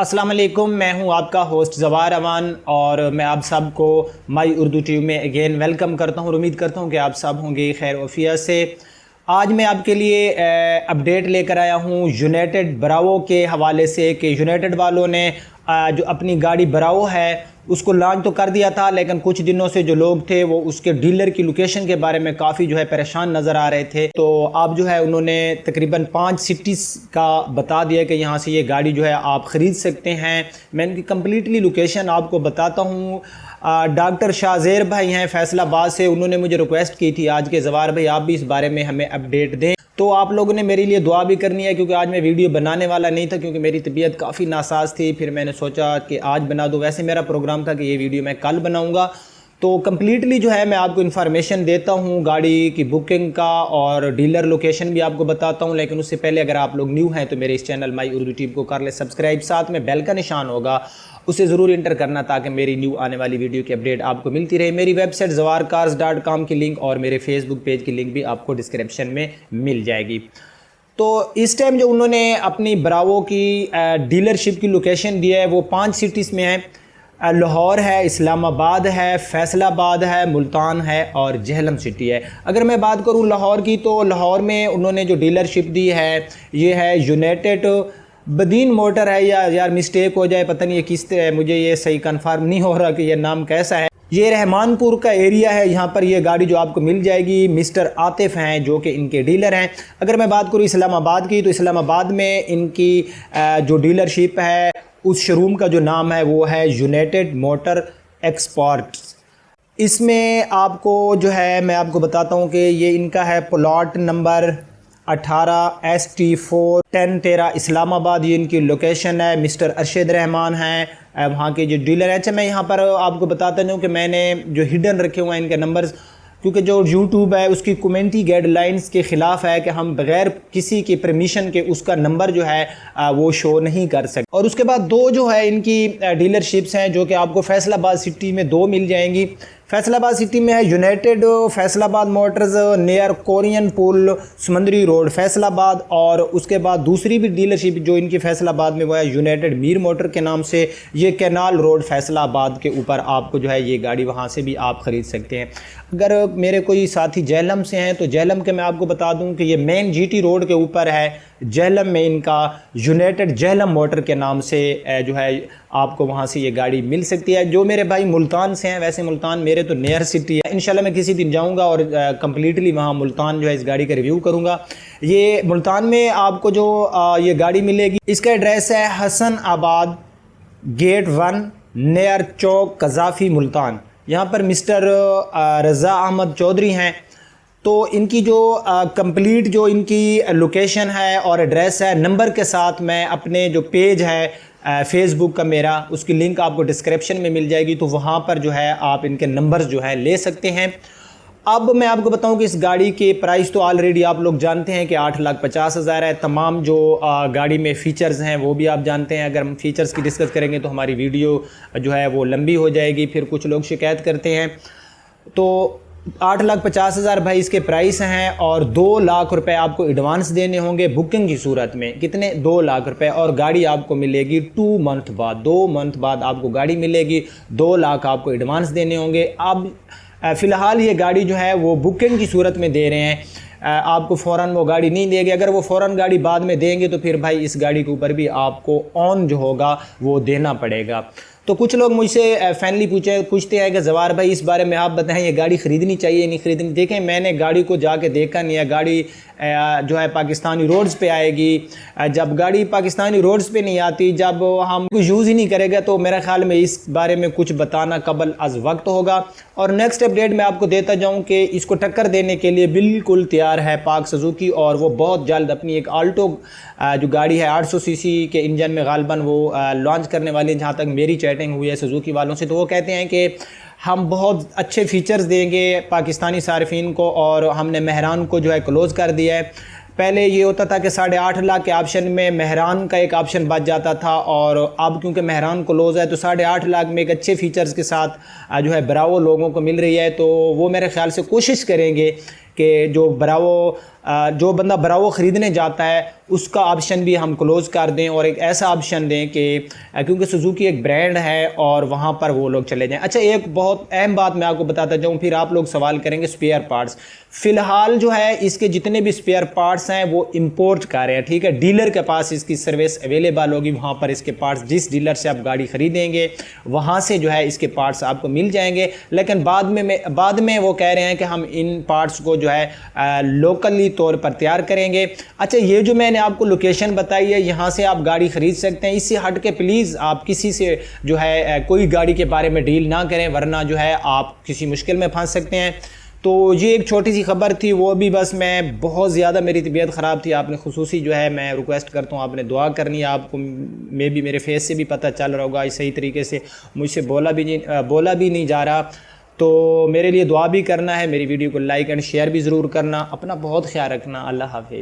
अस्सलाम वालेकुम, मैं हूं आपका होस्ट ज़वार अमान और मैं आप सबको माई उर्दू टीवी में अगेन वेलकम करता हूं और उम्मीद करता हूं कि आप सब होंगे खैर वफ़ियत से। आज मैं आपके लिए अपडेट लेकर आया हूं यूनाइटेड ब्रावो के हवाले से कि यूनाइटेड वालों ने जो अपनी गाड़ी ब्रावो है उसको लॉन्च तो कर दिया था, लेकिन कुछ दिनों से जो लोग थे वो उसके डीलर की लोकेशन के बारे में काफ़ी जो है परेशान नज़र आ रहे थे। तो आप जो है उन्होंने तकरीबन 5 सिटीज़ का बता दिया कि यहाँ से ये गाड़ी जो है आप ख़रीद सकते हैं। मैं इनकी कम्प्लीटली लोकेशन आपको बताता हूँ। डॉक्टर शाहज़ेर भाई हैं फैसलाबाद से, उन्होंने मुझे रिक्वेस्ट की थी आज के ज़वार भाई आप भी इस बारे में हमें अपडेट दें। तो आप लोगों ने मेरे लिए दुआ भी करनी है क्योंकि आज मैं वीडियो बनाने वाला नहीं था क्योंकि मेरी तबीयत काफ़ी नासाज थी। फिर मैंने सोचा कि आज बना दूं, वैसे मेरा प्रोग्राम था कि ये वीडियो मैं कल बनाऊंगा। तो कम्प्लीटली जो है मैं आपको इन्फॉर्मेशन देता हूँ गाड़ी की बुकिंग का और डीलर लोकेशन भी आपको बताता हूँ। लेकिन उससे पहले अगर आप लोग न्यू हैं तो मेरे इस चैनल माई उर्दू टीवी को कर ले सब्सक्राइब, साथ में बेल का निशान होगा उसे ज़रूर इंटर करना ताकि मेरी न्यू आने वाली वीडियो की अपडेट आपको मिलती रहे। मेरी वेबसाइट zawarcars.com की लिंक और मेरे फेसबुक पेज की लिंक भी आपको डिस्क्रिप्शन में मिल जाएगी। तो इस टाइम जो उन्होंने अपनी ब्रावो की डीलरशिप की लोकेशन दी है वो 5 सिटीज़ में है। लाहौर है, इस्लामाबाद है, फैसलाबाद है, मुल्तान है और जहलम सिटी है। अगर मैं बात करूं लाहौर की तो लाहौर में उन्होंने जो डीलरशिप दी है ये है यूनाइटेड बदीन मोटर है, या यार मिस्टेक हो जाए पता नहीं ये किस है, मुझे ये सही कंफर्म नहीं हो रहा कि ये नाम कैसा है। ये रहमानपुर का एरिया है, यहाँ पर ये गाड़ी जो आपको मिल जाएगी। मिस्टर आतिफ हैं जो कि इनके डीलर हैं। अगर मैं बात करूँ इस्लामाबाद की तो इस्लामाबाद में इनकी जो डीलरशिप है उस शोरूम का जो नाम है वो है यूनाइटेड मोटर एक्सपोर्ट्स। इसमें आपको जो है मैं आपको बताता हूँ कि ये इनका है प्लॉट नंबर 18 ST4 1013 इस्लामाबाद, ये इनकी लोकेशन है। मिस्टर अरशद रहमान हैं वहाँ के जो डीलर है। अच्छा मैं यहाँ पर आपको बताता हूँ कि मैंने जो हिडन रखे हुए हैं इनके नंबर्स, क्योंकि जो यूट्यूब है उसकी कम्युनिटी गाइडलाइंस के ख़िलाफ़ है कि हम बग़ैर किसी की परमिशन के उसका नंबर जो है वो शो नहीं कर सकते। और उसके बाद दो जो है इनकी डीलरशिप्स हैं जो कि आपको फैसलाबाद सिटी में 2 मिल जाएंगी। फैसलाबाद सिटी में है united Faisalabad motors near Korean पुल समंदरी रोड फैसलाबाद, और उसके बाद दूसरी भी डीलरशिप जो इनकी फैसलाबाद में वो है यूनाइटेड मीर मोटर के नाम से, ये कैनाल रोड फैसलाबाद के ऊपर आपको जो है ये गाड़ी वहाँ से भी आप ख़रीद सकते हैं। अगर मेरे कोई साथी जहलम से हैं तो जहलम के मैं आपको बता दूं कि ये मेन GT रोड के ऊपर है। जहलम में इनका यूनाइटेड जहलम मोटर के नाम से जो है आपको वहाँ से ये गाड़ी मिल सकती है। जो मेरे भाई मुल्तान से हैं, वैसे मुल्तान मेरे तो नियर सिटी है, इंशाल्लाह मैं किसी दिन जाऊँगा और कम्प्लीटली वहाँ मुल्तान जो है इस गाड़ी का रिव्यू करूँगा। ये मुल्तान में आपको जो ये गाड़ी मिलेगी इसका एड्रेस है हसन आबाद गेट 1 नियर चौक कज़ाफ़ी मुल्तान। यहाँ पर मिस्टर रज़ा अहमद चौधरी हैं। तो इनकी जो कंप्लीट जो इनकी लोकेशन है और एड्रेस है नंबर के साथ मैं अपने जो पेज है फेसबुक का मेरा, उसकी लिंक आपको डिस्क्रिप्शन में मिल जाएगी, तो वहाँ पर जो है आप इनके नंबर्स जो है ले सकते हैं। अब मैं आपको बताऊं कि इस गाड़ी के प्राइस तो ऑलरेडी आप लोग जानते हैं कि 8,50,000 है। तमाम जो गाड़ी में फ़ीचर्स हैं वो भी आप जानते हैं। अगर हम फ़ीचर्स की डिस्कस करेंगे तो हमारी वीडियो जो है वो लंबी हो जाएगी, फिर कुछ लोग शिकायत करते हैं। तो 8,50,000 भाई इसके प्राइस हैं और 2 लाख रुपए आपको एडवांस देने होंगे बुकिंग की सूरत में। कितने? 2 लाख रुपए, और गाड़ी आपको मिलेगी 2 मंथ बाद। 2 मंथ बाद आपको गाड़ी मिलेगी, 2 लाख आपको एडवांस देने होंगे। अब फ़िलहाल ये गाड़ी जो है वो बुकिंग की सूरत में दे रहे हैं, आपको फ़ौरन वो गाड़ी नहीं देंगे। अगर वो फ़ौरन गाड़ी बाद में देंगे तो फिर भाई इस गाड़ी के ऊपर भी आपको ऑन जो होगा वो देना पड़ेगा। तो कुछ लोग मुझसे फाइनली पूछते हैं कि ज़वार भाई इस बारे में आप बताएं ये गाड़ी ख़रीदनी चाहिए नहीं ख़रीदनी। देखें मैंने गाड़ी को जाके देखा नहीं है, गाड़ी जो है पाकिस्तानी रोड्स पे आएगी। जब गाड़ी पाकिस्तानी रोड्स पे नहीं आती, जब हम कुछ यूज़ ही नहीं करेगा, तो मेरे ख्याल में इस बारे में कुछ बताना कबल अज़ वक्त होगा। और नेक्स्ट अपडेट मैं आपको देता जाऊँ कि इसको टक्कर देने के लिए बिल्कुल तैयार है पाक सुजुकी, और वो बहुत जल्द अपनी एक आल्टो जो गाड़ी है 800 सीसी के इंजन में गालबन वो लॉन्च करने वाली है। जहाँ तक मेरी चैटिंग हुई है सुजुकी वालों से तो वो कहते हैं कि हम बहुत अच्छे फ़ीचर्स देंगे पाकिस्तानी सार्फिन को, और हमने मेहरान को जो है क्लोज़ कर दिया है। पहले ये होता था कि 8.5 लाख के ऑप्शन में मेहरान का एक ऑप्शन बच जाता था, और अब क्योंकि मेहरान क्लोज़ है तो 8.5 लाख में एक अच्छे फ़ीचर्स के साथ जो है ब्रावो लोगों को मिल रही है। तो वो मेरे ख्याल से कोशिश करेंगे कि जो ब्रावो जो बंदा ब्रावो ख़रीदने जाता है उसका ऑप्शन भी हम क्लोज़ कर दें और एक ऐसा ऑप्शन दें कि क्योंकि सुजुकी एक ब्रांड है और वहाँ पर वो लोग चले जाएं। अच्छा, एक बहुत अहम बात मैं आपको बताता जाऊँ, फिर आप लोग सवाल करेंगे स्पेयर पार्ट्स। फ़िलहाल जो है इसके जितने भी स्पेयर पार्ट्स हैं वो इंपोर्ट कर रहे हैं, ठीक है। डीलर के पास इसकी सर्विस अवेलेबल होगी, वहाँ पर इसके पार्ट्स जिस डीलर से आप गाड़ी ख़रीदेंगे वहाँ से जो है इसके पार्ट्स आपको मिल जाएंगे। लेकिन बाद में वो कह रहे हैं कि हम इन पार्ट्स को जो है लोकली तौर पर तैयार करेंगे। अच्छा, ये जो मैंने आपको लोकेशन बताई है यहाँ से आप गाड़ी ख़रीद सकते हैं। इससे हट के प्लीज़ आप किसी से जो है कोई गाड़ी के बारे में डील ना करें, वरना जो है आप किसी मुश्किल में फंस सकते हैं। तो ये एक छोटी सी खबर थी, वो भी बस मैं बहुत ज़्यादा मेरी तबीयत ख़राब थी, आपने खुसूसी जो है मैं रिक्वेस्ट करता हूँ आपने दुआ करनी है। आपको मे भी मेरे फेस से भी पता चल रहा होगा, सही तरीके से मुझसे बोला भी नहीं जा रहा। तो मेरे लिए दुआ भी करना है, मेरी वीडियो को लाइक एंड शेयर भी ज़रूर करना। अपना बहुत ख्याल रखना। अल्लाह हाफिज़।